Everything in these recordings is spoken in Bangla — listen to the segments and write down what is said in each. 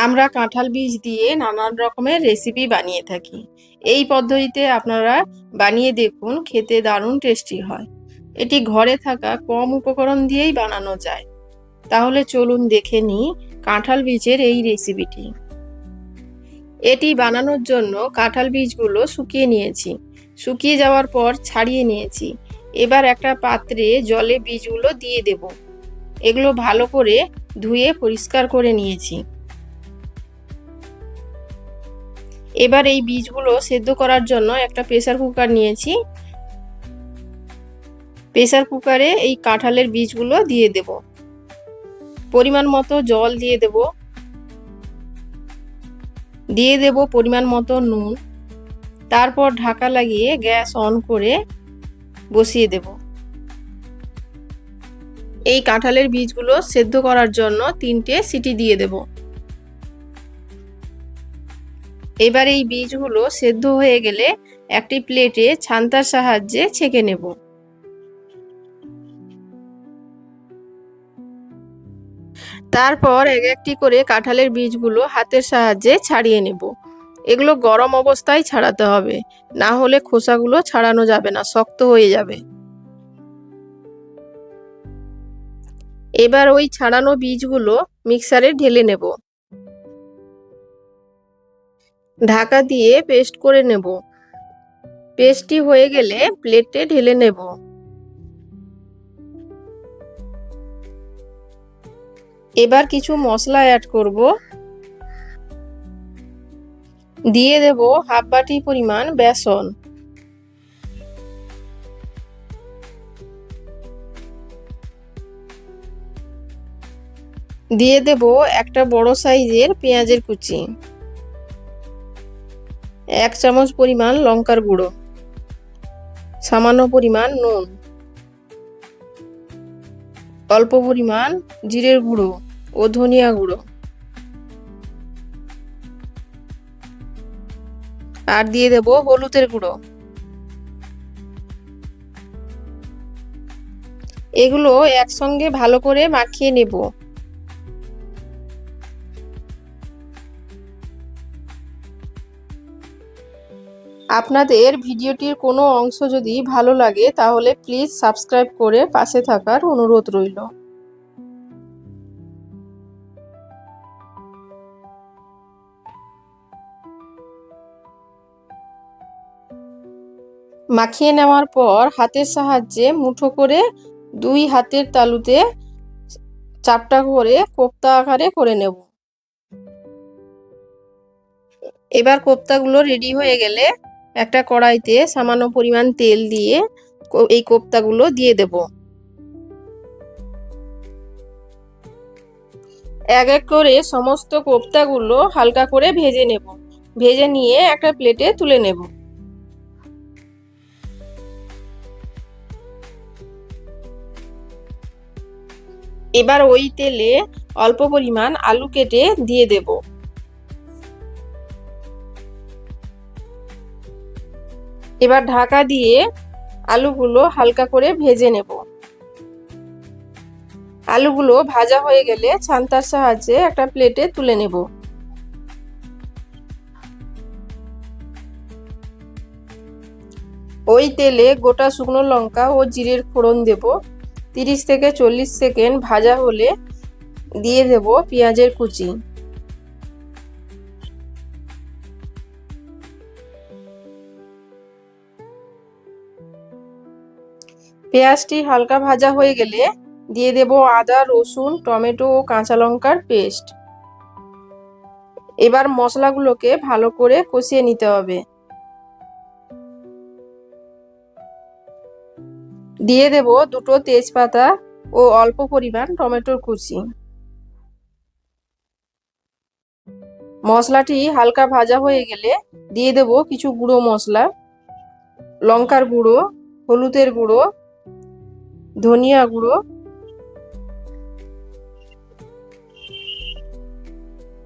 আমরা কাঁঠাল বীজ দিয়ে নানান রকমের রেসিপি বানিয়ে থাকি। এই পদ্ধতিতে আপনারা বানিয়ে দেখুন, খেতে দারুণ টেস্টি হয়। এটি ঘরে থাকা কম উপকরণ দিয়েই বানানো যায়। তাহলে চলুন দেখে নিই কাঁঠাল বীজের এই রেসিপিটি। এটি বানানোর জন্য কাঁঠাল বীজগুলো শুকিয়ে নিয়েছি। শুকিয়ে যাওয়ার পর ছাড়িয়ে নিয়েছি। এবার একটা পাত্রে জলে বীজগুলো দিয়ে দেব। এগুলো ভালো করে ধুয়ে পরিষ্কার করে নিয়েছি। এবার এই বীজগুলো সেদ্ধ করার জন্য একটা প্রেসার কুকার নিয়েছি। প্রেসার কুকারে এই কাঁঠালের বীজগুলো দিয়ে দেব। পরিমাণ মতো জল দিয়ে দেব। দিয়ে দেব পরিমাণ মতো নুন। তারপর ঢাকা লাগিয়ে গ্যাস অন করে বসিয়ে দেব। এই কাঁঠালের বীজগুলো সেদ্ধ করার জন্য 3টে সিটি দিয়ে দেব। এবার এই বীজগুলো সেদ্ধ হয়ে গেলে একটি প্লেটে ছান্তার সাহায্যে ছেঁকে নেব। তারপর এক একটি করে কাঁঠালের বীজগুলো হাতের সাহায্যে ছাড়িয়ে নেব। এগুলো গরম অবস্থায় ছাড়াতে হবে, না হলে খোসাগুলো ছাড়ানো যাবে না, শক্ত হয়ে যাবে। এবার ওই ছাড়ানো বীজগুলো মিক্সারে ঢেলে নেব। ঢাকা দিয়ে পেস্ট করে নেব। পেস্টটি হয়ে গেলে প্লেটে ঢেলে নেব। এবার কিছু মশলা অ্যাড করব। দিয়ে দেব হাফ বাটি পরিমাণ বেসন। দিয়ে দেব একটা বড় সাইজের পেঁয়াজের কুচি। 1 চামচ পরিমাণ লঙ্কার গুঁড়ো। সামান্য পরিমাণ নুন। অল্প পরিমাণ জিরের গুঁড়ো ও ধনিয়া গুঁড়ো। আর দিয়ে দেব হলুদের গুঁড়ো। এগুলো একসঙ্গে ভালো করে মাখিয়ে নেব। আপনাদের ভিডিওটির কোনো অংশ যদি ভালো লাগে তাহলে প্লিজ সাবস্ক্রাইব করে পাশে থাকার অনুরোধ রইল। মাখিয়ে নেওয়ার পর হাতের সাহায্যে মুঠো করে 2 হাতের তালুতে চাপটা করে কোপ্তা আকারে করে নেব। এবার কোপ্তাগুলো রেডি হয়ে গেলে একটা কড়াইতে সামান্য পরিমাণ তেল দিয়ে এই কোপ্তাগুলো দিয়ে দেব। এক এক করে সমস্ত কোপ্তাগুলো হালকা করে ভেজে নেব। ভেজে নিয়ে একটা প্লেটে তুলে নেব। এবার ওই তেলে অল্প পরিমাণ আলু কেটে দিয়ে দেব। এবার ঢাকা দিয়ে আলুগুলো হালকা করে ভেজে নেব। আলুগুলো ভাজা হয়ে গেলে ছান্তার সাহায্যে একটা প্লেটে তুলে নেব। ওই তেলে গোটা শুকনো লঙ্কা ও জিরের ফোড়ন দেব। 30 থেকে 40 সেকেন্ড ভাজা হলে দিয়ে দেব পেঁয়াজের কুচি। পেঁয়াজটি হালকা ভাজা হয়ে গেলে দিয়ে দেব আদা, রসুন, টমেটো ও কাঁচা লঙ্কার পেস্ট। এবার মশলাগুলোকে ভালো করে কষিয়ে নিতে হবে। দিয়ে দেব 2টো তেজপাতা ও অল্প পরিমাণ টমেটোর কুচি। মশলাটি হালকা ভাজা হয়ে গেলে দিয়ে দেব কিছু গুঁড়ো মশলা, লঙ্কার গুঁড়ো, হলুদের গুঁড়ো, ধনিয়া গুঁড়ো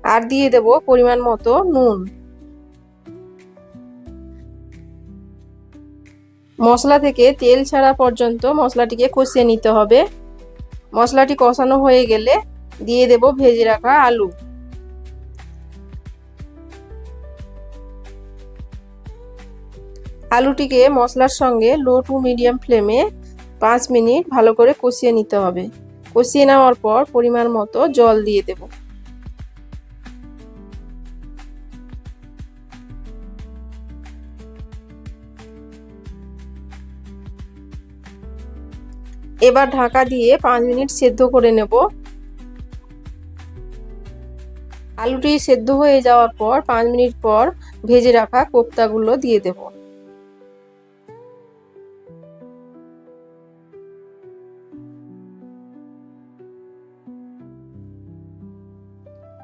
আর দিয়ে দেব পরিমাণ মতো নুন। মশলা থেকে তেল ছাড়া পর্যন্ত মশলাটিকে কষিয়ে নিতে হবে। মশলাটি কষানো হয়ে গেলে দিয়ে দেব ভেজে রাখা আলু। আলুটিকে মশলার সঙ্গে লো টু মিডিয়াম ফ্লেমে 5 মিনিট ভালো করে কষিয়ে নিতে হবে। কষিয়ে নেওয়ার পর পরিমাণ মতো জল দিয়ে দেব। এবার ঢাকা দিয়ে 5 মিনিট সেদ্ধ করে নেব। আলুটি সেদ্ধ হয়ে যাওয়ার পর 5 মিনিট পর ভেজে রাখা কোপ্তাগুলো দিয়ে দেব।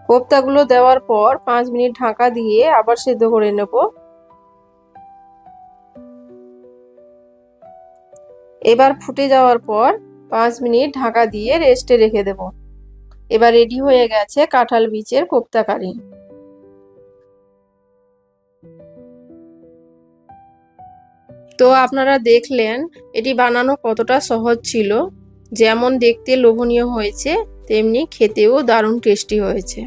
কোপ্তাগুলো দেওয়ার পর 5 মিনিট ঢাকা দিয়ে আবার সেদ্ধ করে নেব। এবার ফুটে যাওয়ার পর 5 মিনিট ঢাকা দিয়ে রেস্টে রেখে দেব। এবার রেডি হয়ে গেছে কাঁঠাল বীজের কোপ্তা কারি। তো আপনারা দেখলেন এটি বানানো কতটা সহজ ছিল। যেমন দেখতে লোভনীয় হয়েছে তেমনি খেতেও দারুণ টেস্টি হয়েছে।